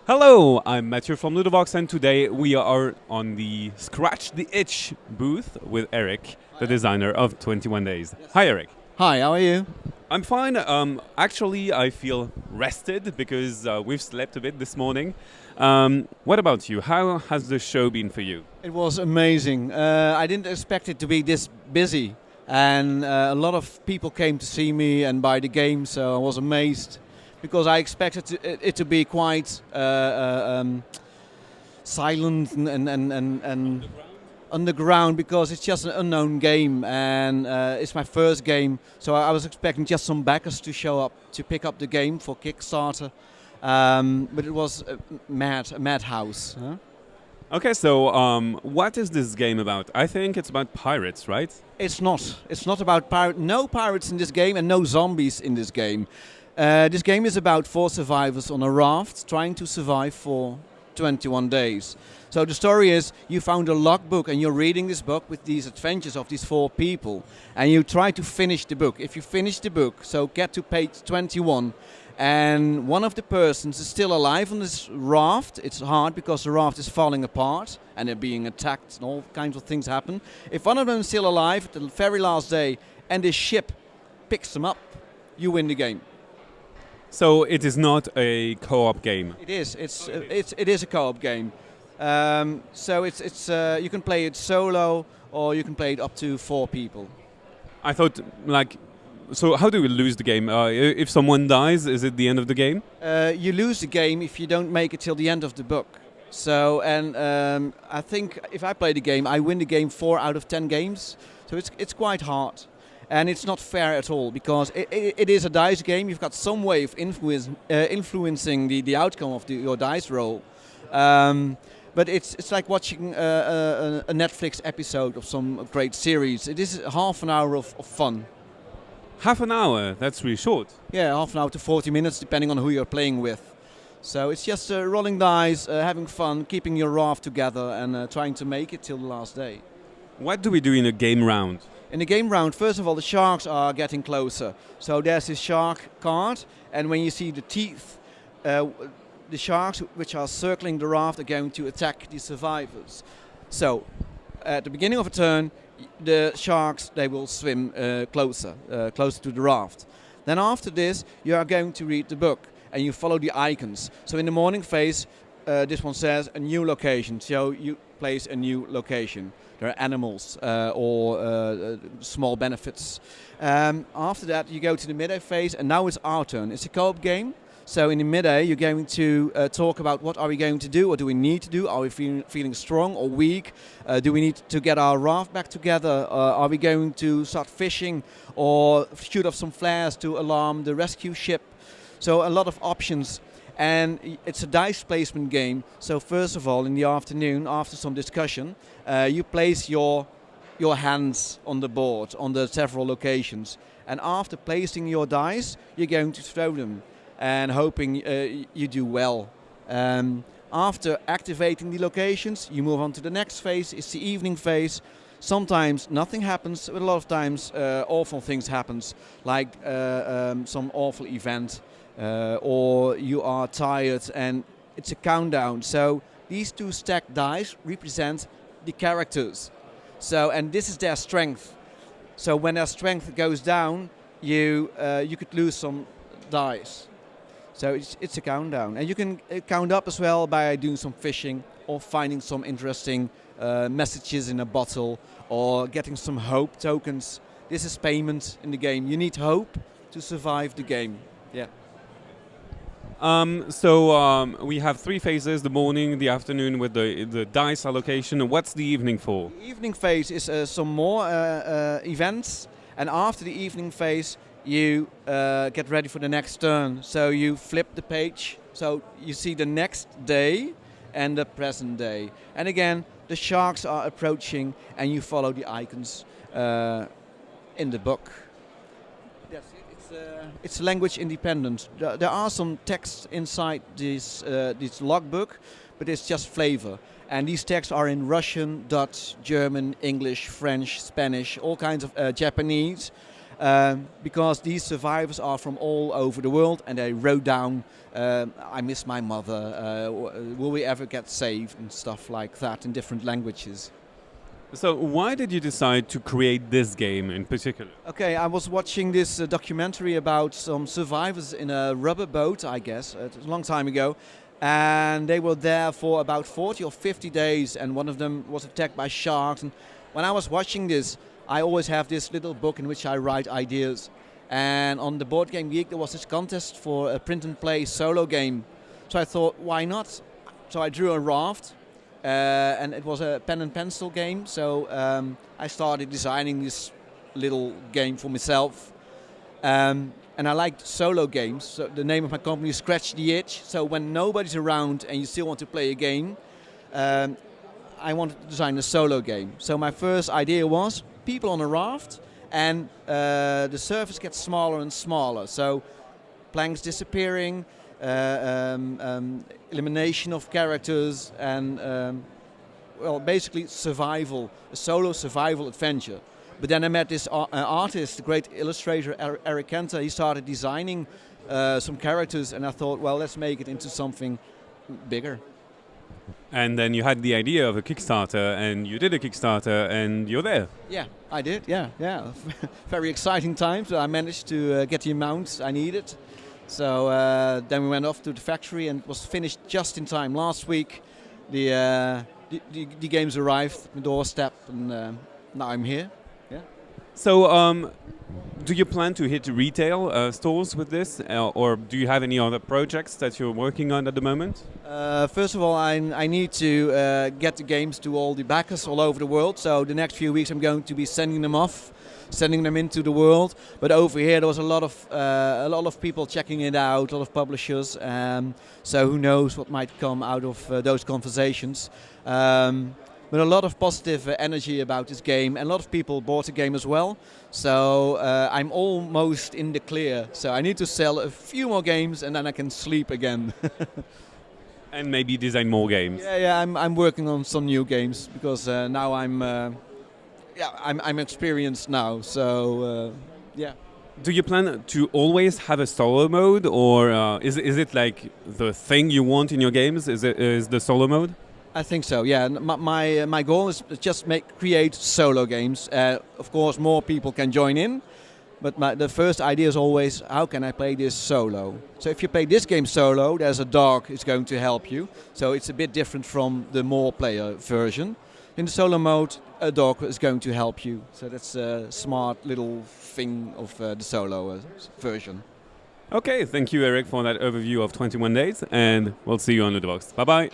Hello, I'm Matthew from Ludovox, and today we are on the Scratch the Itch booth with Eric, the designer of 21 Days. Hi, Eric. Hi, how are you? I'm fine. Actually, I feel rested because we've slept a bit this morning. What about you? How has the show been for you? It was amazing. I didn't expect it to be this busy, and a lot of people came to see me and buy the game, so I was amazed because I expected it to be quite silent and underground because it's just an unknown game and it's my first game, so I was expecting just some backers to show up to pick up the game for Kickstarter, but it was a madhouse. Huh? Okay, so what is this game about? I think it's about pirates, right? It's not. It's not about pirates. No pirates in this game and no zombies in this game. This game is about 4 survivors on a raft trying to survive for 21 days. So the story is you found a logbook and you're reading this book with these adventures of these 4 people and you try to finish the book. If you finish the book, so get to page 21 and one of the persons is still alive on this raft. It's hard because the raft is falling apart and they're being attacked and all kinds of things happen. If one of them is still alive at the very last day and the ship picks them up, you win the game. So it is not a co-op game. It is. It is a co-op game. So it's you can play it solo or you can play it up to 4 people. I thought, so how do we lose the game? If someone dies, is it the end of the game? You lose the game if you don't make it till the end of the book. So I think if I play the game, I win the game 4 out of 10 games. So it's quite hard. And it's not fair at all because it is a dice game. You've got some way of influencing the outcome of your dice roll. But it's like watching a Netflix episode of some great series. It is half an hour of fun. Half an hour? That's really short. Yeah, half an hour to 40 minutes depending on who you're playing with. So it's just rolling dice, having fun, keeping your raft together and trying to make it till the last day. What do we do in a game round? In the game round, first of all, the sharks are getting closer. So there's this shark card, and when you see the teeth, the sharks which are circling the raft are going to attack the survivors. So at the beginning of a turn, the sharks, they will swim closer to the raft. Then after this, you are going to read the book, and you follow the icons. So in the morning phase, this one says a new location, so you place a new location. There are animals or small benefits. After that, you go to the midday phase, and now it's our turn. It's a co-op game. So in the midday, you're going to talk about what are we going to do, what do we need to do? Are we feeling strong or weak? Do we need to get our raft back together? Are we going to start fishing or shoot off some flares to alarm the rescue ship? So a lot of options. And it's a dice placement game. So first of all, in the afternoon, after some discussion, you place your hands on the board on the several locations. And after placing your dice, you're going to throw them and hoping you do well. After activating the locations, you move on to the next phase. It's the evening phase. Sometimes nothing happens, but a lot of times awful things happen, like some awful event. Or you are tired and it's a countdown. So these 2 stacked dice represent the characters. So and this is their strength. So when their strength goes down, you could lose some dice. So it's a countdown, and you can count up as well by doing some fishing or finding some interesting messages in a bottle or getting some hope tokens. This is payment in the game. You need hope to survive the game. Yeah. So we have 3 phases: the morning, the afternoon with the dice allocation. And what's the evening for? The evening phase is some more events, and after the evening phase, you get ready for the next turn. So you flip the page, so you see the next day and the present day. And again, the sharks are approaching, and you follow the icons in the book. Yes, it's language independent. There are some texts inside this logbook, but it's just flavor. And these texts are in Russian, Dutch, German, English, French, Spanish, all kinds of Japanese. because these survivors are from all over the world, and they wrote down, I miss my mother, will we ever get saved, and stuff like that in different languages. So why did you decide to create this game in particular? Okay, I was watching this documentary about some survivors in a rubber boat, I guess, a long time ago. And they were there for about 40 or 50 days, and one of them was attacked by sharks. And when I was watching this, I always have this little book in which I write ideas. And on the Board Game Geek, there was this contest for a print and play solo game. So I thought, why not? So I drew a raft. And it was a pen and pencil game, so I started designing this little game for myself. And I liked solo games, so the name of my company is Scratch the Itch. So when nobody's around and you still want to play a game, I wanted to design a solo game. So my first idea was people on a raft, and the surface gets smaller and smaller. So planks disappearing, elimination of characters, and well, basically survival, a solo survival adventure. But then I met this artist, the great illustrator Eric Kenter. He started designing some characters, and I thought, well, let's make it into something bigger. And then you had the idea of a Kickstarter, and you did a Kickstarter, and you're there. Yeah, I did. Yeah. Very exciting times. I managed to get the amounts I needed. So then we went off to the factory, and it was finished just in time. Last week, the games arrived at my doorstep, and now I'm here. Yeah. So, do you plan to hit retail stores with this, or do you have any other projects that you're working on at the moment? First of all, I need to get the games to all the backers all over the world. So the next few weeks, I'm going to be sending them off, sending them into the world. But over here, there was a lot of people checking it out, a lot of publishers. So who knows what might come out of those conversations. But a lot of positive energy about this game, and a lot of people bought the game as well. So I'm almost in the clear. So I need to sell a few more games, and then I can sleep again. And maybe design more games. Yeah. I'm working on some new games because now I'm experienced now. So yeah. Do you plan to always have a solo mode, or is it like the thing you want in your games? Is the solo mode? I think so. Yeah. My goal is just create solo games. Of course, more people can join in. But the first idea is always, how can I play this solo? So if you play this game solo, there's a dog who's going to help you. So it's a bit different from the more player version. In the solo mode, a dog is going to help you. So that's a smart little thing of the solo version. Okay, thank you, Eric, for that overview of 21 Days, and we'll see you on the box. Bye-bye.